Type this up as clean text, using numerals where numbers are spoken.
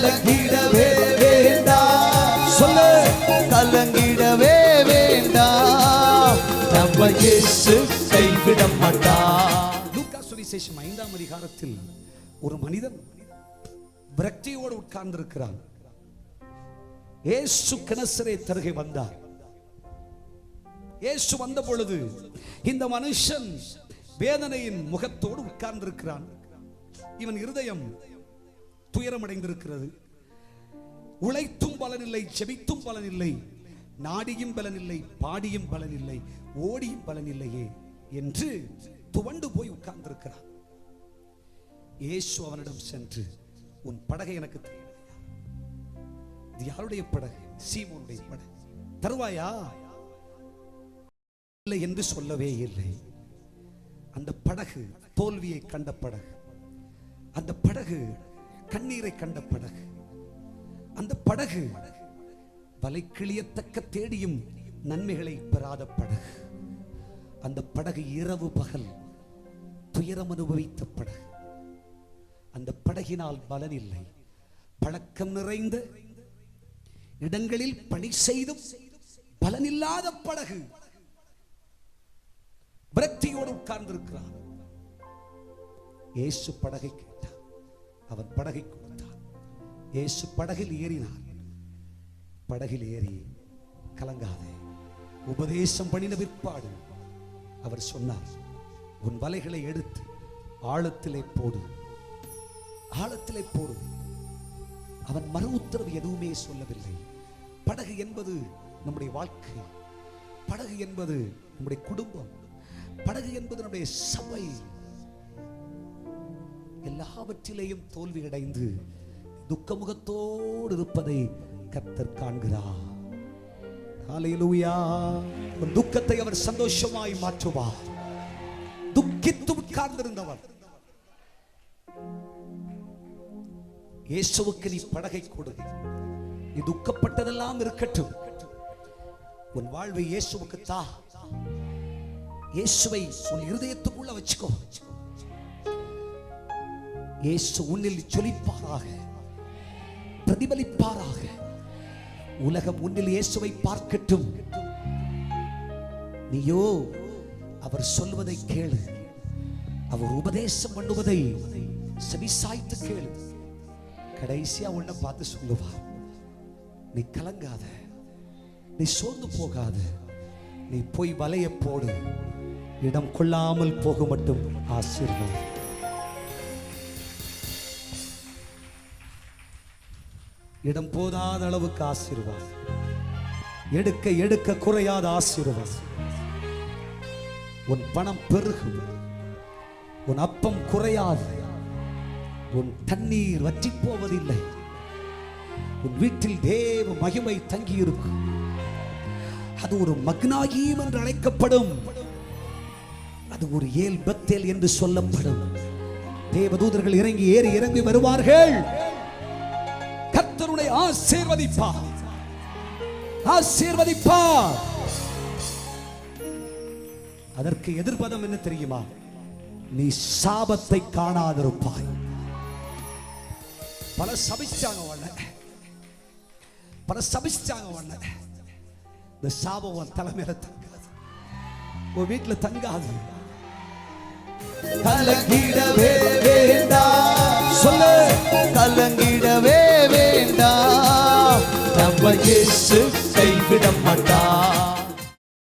கலங்கிடவே வேண்டாம். சொல்லு, கலங்கிடவே வேண்டாம். நம்ம இயேசு கைவிட மாட்டார். லூக்கா சுவிசேஷம் 5ஆம் அதிகாரத்தில் ஒரு மனிதன் விரக்தியோடு உட்கார்ந்து இருக்கிறான். இயேசு கெனசரேத் அருகே வந்தார். இயேசு வந்த பொழுது இந்த மனுஷன் வேதனையின் முகத்தோடு உட்கார்ந்திருக்கிறான். இவன் இருதயம் துயரமடைந்திருக்கிறது. உழைத்தும் பலனில்லை, செபித்தும் பலனில்லை, நாடியும் பலனில்லை, பாடியும் பலனில்லை, ஓடியும் பலனில்லையே என்று துவண்டு போய் உட்கார்ந்திருக்கிறான். இயேசு அவனிடம் சென்று, உன் படகை எனக்கு தேவையா? இது யாருடைய படகு? சீமோனுடைய படகு. தருவாயா? இல்லை என்று சொல்லவே இல்லை. அந்த படகு தோல்வியை கண்ட படகு, அந்த படகு கண்ணீரை கண்ட படகு, அந்த படகு வலை கிளியத்தக்க தேடியும் நன்மைகளை பெறாத படகு, அந்த படகு இரவு பகல் துயரம் அனுபவித்த படகு. அந்த படகினால் பலன் இல்லை. பழக்கம் நிறைந்த இடங்களில் பணி செய்தும் பலனில்லாத படகு. விரக்தியோடு உட்கார்ந்திருக்கிறான். இயேசு படகை கேட்டான், அவன் படகை கொடுத்தான். இயேசு படகில் ஏறினான். படகில் ஏறி, கலங்காதே, உபதேசம் பண்ணின பிற்பாடு அவர் சொன்னார், உன் வலைகளை எடுத்து ஆழத்திலே போடு, ஆழத்திலே போடு. அவன் மறு உத்தரவு எதுவுமே சொல்லவில்லை. படகு என்பது நம்முடைய வாழ்க்கை, படகு என்பது நம்முடைய குடும்பம், படகு என்பது நம்முடைய சபை. எல்லாவற்றிலேயும் தோல்வி அடைந்து துக்கமுகத்தோடு இருப்பதை கர்த்தர் காண்கிறார். ஹல்லேலூயா. உன் துக்கத்தை அவர் சந்தோஷமாய் மாற்றுவார். துக்கித்து உட்கார்ந்திருந்தவர், இயேசுவுக்கு நீ படகை கொடு. நீ துக்கப்பட்டதெல்லாம் இருக்கட்டும், உன் வாழ்வை இயேசுவுக்கு தா. இயேசுவை உன் இருதயத்துக்குள்ள வச்சுக்கோ. இயேசு உன்னில் ஜொலிப்பாராக, பிரதிபலிப்பாராக. உலகம் உன்னில் இயேசுவை பார்க்கட்டும். நீயோ அவர் சொல்வதை கேளு, அவர் உபதேசம் பண்ணுவதை செவிசாய்த்து கேளு. கடைசியா உன்னை பார்த்து சொல்லுவார், நீ கலங்காத, நீ சோர்ந்து போகாத, நீ போய் வலைய போடு, இடம் கொள்ளாமல் போக மட்டும் ஆசீர்வாதம். இடம் போதாத அளவுக்கு ஆசீர்வாதம், எடுக்க எடுக்க குறையாத ஆசீர்வாதம். உன் பணம் பெருகும், உன் அப்பம் குறையாது, உன் தண்ணீர் வற்றி போவதில்லை. உன் வீட்டில் தேவ மகிமை தங்கி இருக்கும். அது ஒரு மக்னாயீம் என்று அழைக்கப்படும். அது ஒரு ஏல் பெத்தேல் என்று சொல்லப்படும். தேவதூதர்கள் இறங்கி ஏறி இறங்கி வருவார்கள். கர்த்தருடைய ஆசீர்வதிப்பார், ஆசீர்வதிப்பார். அதற்கு எதிர்பதம் என்ன தெரியுமா? நீ சாபத்தை காணாதிருப்பாய். பல சபிச்சாங்க உன்னை, பல சபிச்சாங்க உன்னை. இந்த சாபம் உன் தலைமையில தங்காது, உன் வீட்டுல தங்காது. கலங்கிடவே வேண்டாம். சொல்லு, கலங்கிடவே வேண்டாம். நம்ம இயேசு கைவிட மாட்டார்.